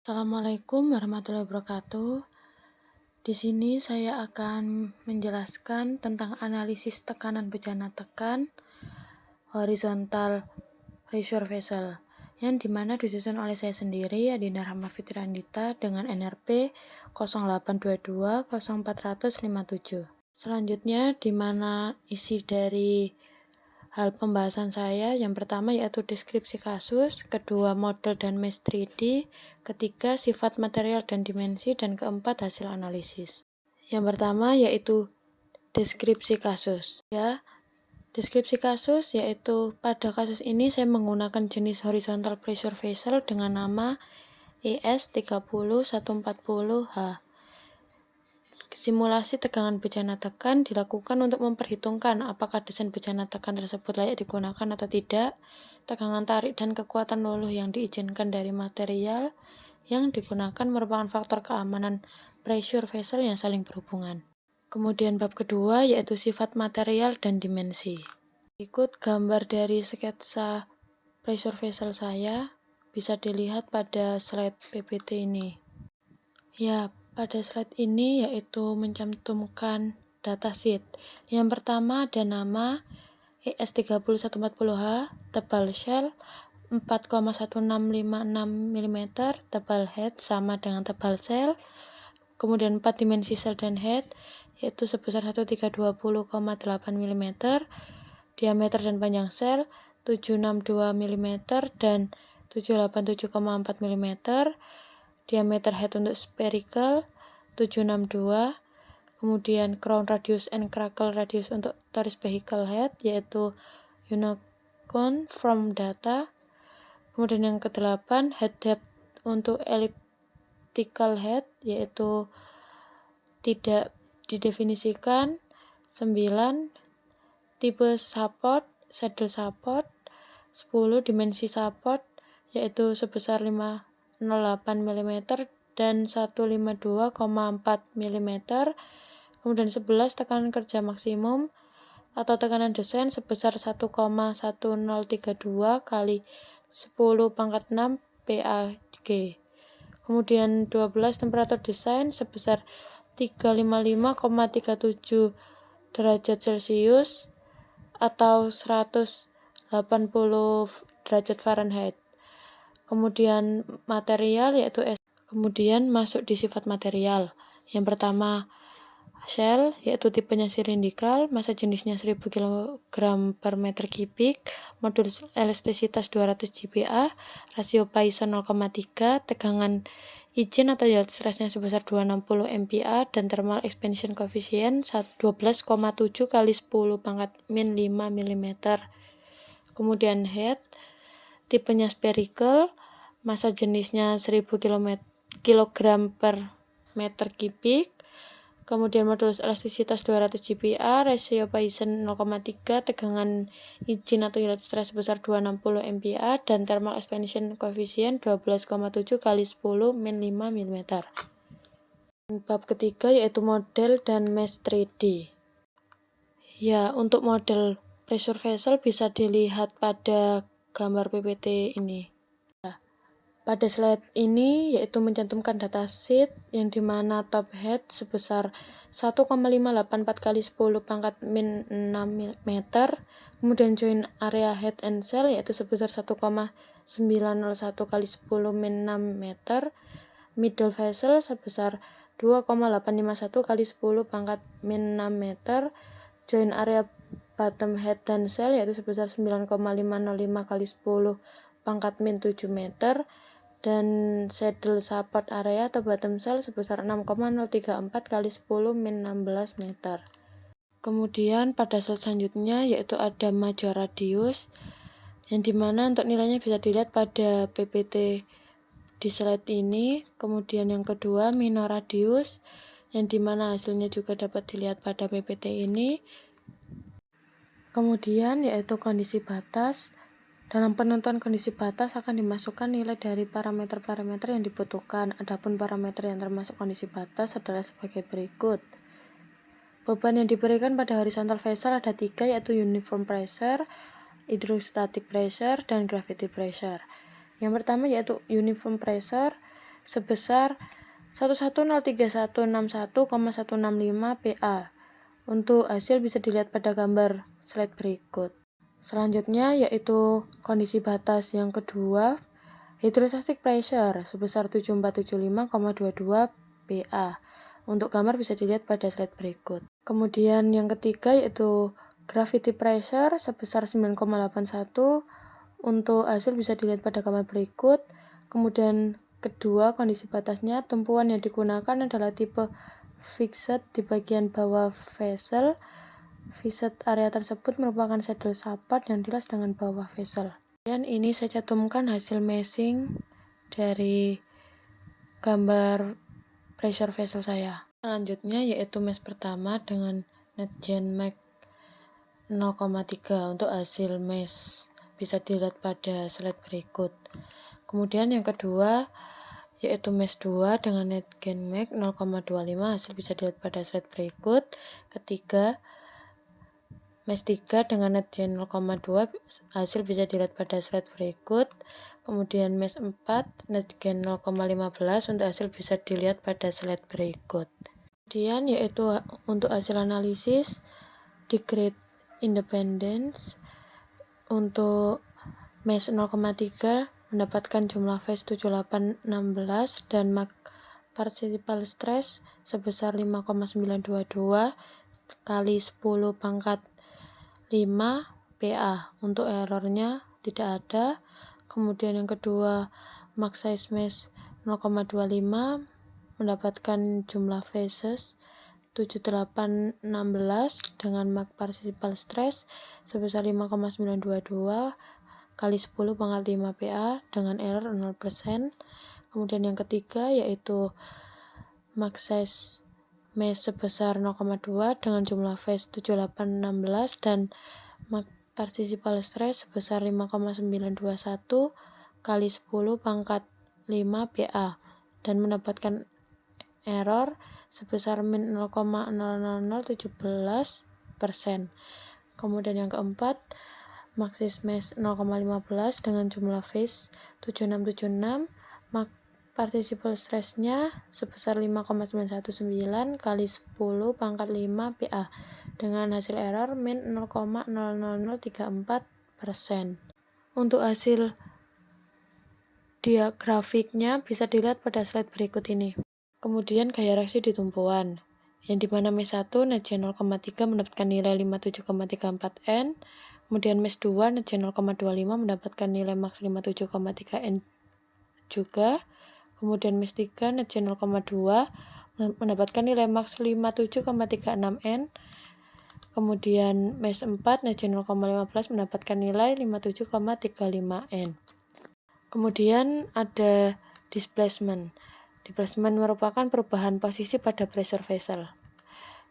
Assalamualaikum warahmatullahi wabarakatuh. Di sini saya akan menjelaskan tentang analisis tekanan bejana tekan horizontal pressure vessel yang dimana disusun oleh saya sendiri, Adinda Rahma Fitri Andita, dengan NRP 0822 0457. Selanjutnya, dimana isi dari hal pembahasan saya yang pertama yaitu deskripsi kasus, kedua model dan mesh 3D, ketiga sifat material dan dimensi, dan keempat hasil analisis. Yang pertama yaitu deskripsi kasus. Deskripsi kasus yaitu pada kasus ini saya menggunakan jenis horizontal pressure vessel dengan nama ES30140H. Simulasi tegangan bejana tekan dilakukan untuk memperhitungkan apakah desain bejana tekan tersebut layak digunakan atau tidak, tegangan tarik dan kekuatan luluh yang diizinkan dari material yang digunakan merupakan faktor keamanan pressure vessel yang saling berhubungan. Kemudian bab kedua yaitu sifat material dan dimensi. Ikut gambar dari sketsa pressure vessel saya bisa dilihat pada slide PPT ini. Pada slide ini yaitu mencantumkan datasheet. Yang pertama ada nama ES30140H, tebal shell 4,1656 mm, tebal head sama dengan tebal shell. Kemudian 4 dimensi shell dan head yaitu sebesar 1320,8 mm, diameter dan panjang shell 762 mm dan 787,4 mm, diameter head untuk spherical 762, kemudian crown radius and crackle radius untuk torus vehicle head yaitu unicorn from data. Kemudian yang ke-8 head depth untuk elliptical head yaitu tidak didefinisikan. 9 tipe support, saddle support. 10 dimensi support yaitu sebesar 508 mm dan 152,4 mm. Kemudian 11 tekanan kerja maksimum atau tekanan desain sebesar 1,1032 kali 10⁻⁶ PAG. Kemudian 12 temperatur desain sebesar 355,37 derajat Celcius atau 180 derajat Fahrenheit. Kemudian material yaitu kemudian masuk di sifat material. Yang pertama shell yaitu tipenya silindrikal, massa jenisnya 1000 kg per meter kubik, modulus elastisitas 200 GPa, rasio Poisson 0,3, tegangan izin atau yield stressnya sebesar 260 MPa dan thermal expansion coefficient 12,7 kali 10⁻⁵ mm. Kemudian head tipenya spherical, massa jenisnya 1000 kg per meter kubik, kemudian modulus elastisitas 200 GPa, rasio Poisson 0,3, tegangan izin atau yield stress sebesar 260 MPa dan thermal expansion coefficient 12,7 kali 10⁻⁵ mm. Bab ketiga yaitu model dan mesh 3D. Untuk model pressure vessel bisa dilihat pada gambar PPT ini. Pada slide ini yaitu mencantumkan datasheet yang dimana top head sebesar 1,584 kali 10⁻⁶ meter, kemudian join area head and shell yaitu sebesar 1,901 kali 10⁻⁷ meter, middle vessel sebesar 2,851 kali 10⁻⁷ meter, join area bottom head dan shell yaitu sebesar 9,505 kali 10⁻⁷ meter, dan saddle support area atau bottom shell sebesar 6,034 kali 10⁻16 meter. Kemudian pada slide selanjutnya yaitu ada major radius yang dimana untuk nilainya bisa dilihat pada PPT di slide ini. Kemudian yang kedua minor radius yang dimana hasilnya juga dapat dilihat pada PPT ini. Kemudian yaitu kondisi batas. Dalam penentuan kondisi batas akan dimasukkan nilai dari parameter-parameter yang dibutuhkan. Adapun parameter yang termasuk kondisi batas adalah sebagai berikut. Beban yang diberikan pada horizontal vessel ada 3 yaitu uniform pressure, hydrostatic pressure, dan gravity pressure. Yang pertama yaitu uniform pressure sebesar 1103161,165 PA. Untuk hasil bisa dilihat pada gambar slide berikut. Selanjutnya yaitu kondisi batas yang kedua, hydrostatic pressure sebesar 7475,22 PA. Untuk gambar bisa dilihat pada slide berikut. Kemudian yang ketiga yaitu gravity pressure sebesar 9,81. Untuk hasil bisa dilihat pada gambar berikut. Kemudian kedua, kondisi batasnya, tumpuan yang digunakan adalah tipe fixed di bagian bawah vessel. Fixed area tersebut merupakan saddle support yang dilas dengan bawah vessel. Dan ini saya cantumkan hasil meshing dari gambar pressure vessel saya. Selanjutnya yaitu mesh pertama dengan NetGen Max 0,3 untuk hasil mesh bisa dilihat pada slide berikut. Kemudian yang kedua yaitu mesh 2 dengan NetGen Max 0,25 hasil bisa dilihat pada slide berikut. Ketiga, mesh 3 dengan NetGen 0,2 hasil bisa dilihat pada slide berikut. Kemudian mesh 4 NetGen 0,15 untuk hasil bisa dilihat pada slide berikut. Kemudian yaitu untuk hasil analisis degree independence untuk mesh 0,3 mendapatkan jumlah phase 7816 dan Mach participle stress sebesar 5,922 kali 10 pangkat 5 PA. Untuk errornya tidak ada. Kemudian yang kedua, Mach size mesh 0,25 mendapatkan jumlah phases 7816 dengan Mach participle stress sebesar 5,922 kali 10 pangkat 5 PA dengan error 0%. Kemudian yang ketiga yaitu Mach size mesh sebesar 0,2 dengan jumlah phase 7816 dan Mach participle stress sebesar 5,921 kali 10 pangkat 5 PA dan mendapatkan error sebesar min 0,00017%. Kemudian yang keempat, Mach size mesh 0,15 dengan jumlah phase 7676, Mach participle stress-nya sebesar 5,919 kali 10 pangkat 5 PA dengan hasil error min 0,00034%. Untuk hasil grafiknya bisa dilihat pada slide berikut ini. Kemudian gaya reaksi di tumpuan, yang dimana mesh 1 NetGen 0,3 mendapatkan nilai 57,34 N, kemudian mesh 2 NetGen 0,25 mendapatkan nilai max 57,3 N juga, kemudian mesh 3 NetGen 0,2 mendapatkan nilai max 57,36 N, kemudian mesh 4 NetGen 0,15 mendapatkan nilai 57,35 N. Kemudian ada displacement. Displacement merupakan perubahan posisi pada pressure vessel,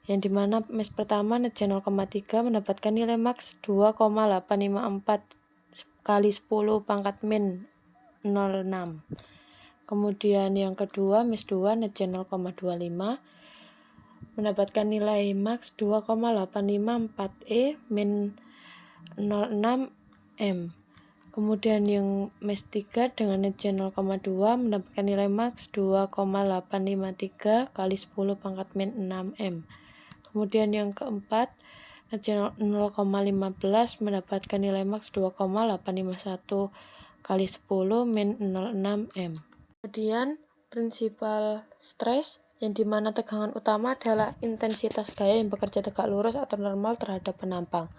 yang dimana mesh pertama NetGen 0,3 mendapatkan nilai max 2,854 kali 10 pangkat min 06. Kemudian yang kedua mesh 2 NetGen 0,25 mendapatkan nilai max 2,854 E min 06 M. Kemudian yang mesh 3 dengan NetGen 0,2 mendapatkan nilai max 2,853 kali 10 pangkat min 6 M. Kemudian yang keempat, NetGen 0,15 mendapatkan nilai max 2,851 kali 10 min 06 M. Kemudian principal stress, yang dimana tegangan utama adalah intensitas gaya yang bekerja tegak lurus atau normal terhadap penampang.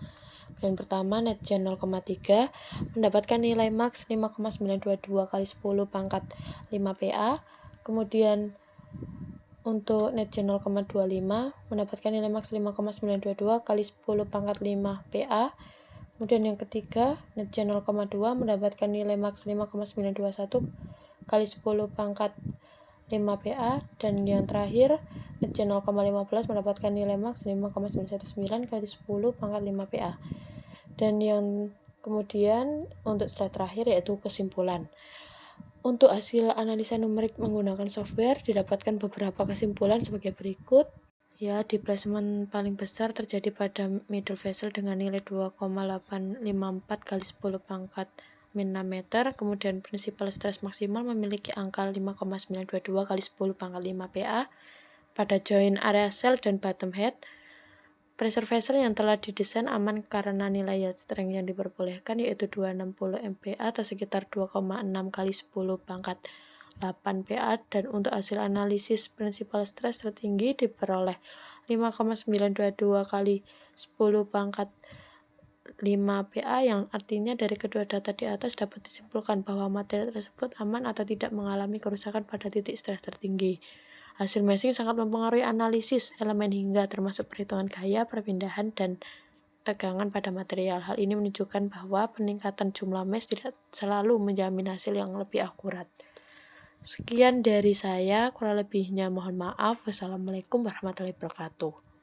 Dan pertama NetGen 0,3 mendapatkan nilai max 5,922 kali 10 pangkat 5 PA. Kemudian untuk NetGen 0,25 mendapatkan nilai max 5,922 kali 10 pangkat 5 PA. Kemudian yang ketiga NetGen 0,2 mendapatkan nilai max 5,921 kali 10 pangkat 5 PA. Dan yang terakhir NetGen 0,15 mendapatkan nilai max 5,919 kali 10 pangkat 5 PA. Dan yang kemudian untuk slide terakhir yaitu kesimpulan. Untuk hasil analisa numerik menggunakan software didapatkan beberapa kesimpulan sebagai berikut. Ya, displacement paling besar terjadi pada middle vessel dengan nilai 2,854 kali 10 pangkat min 6 meter, kemudian prinsipal stres maksimal memiliki angka 5,922 kali 10 pangkat 5 PA pada join area sel dan bottom head. Pressure vessel yang telah didesain aman karena nilai yield strength yang diperbolehkan yaitu 260 MPa atau sekitar 2,6 kali 10 pangkat 8 PA, dan untuk hasil analisis prinsipal stres tertinggi diperoleh 5,922 kali 10 pangkat 5 PA, yang artinya dari kedua data di atas dapat disimpulkan bahwa materi tersebut aman atau tidak mengalami kerusakan pada titik stres tertinggi. Hasil meshing sangat mempengaruhi analisis elemen hingga termasuk perhitungan gaya, perpindahan, dan tegangan pada material. Hal ini menunjukkan bahwa peningkatan jumlah mesh tidak selalu menjamin hasil yang lebih akurat. Sekian dari saya, kurang lebihnya mohon maaf. Wassalamualaikum warahmatullahi wabarakatuh.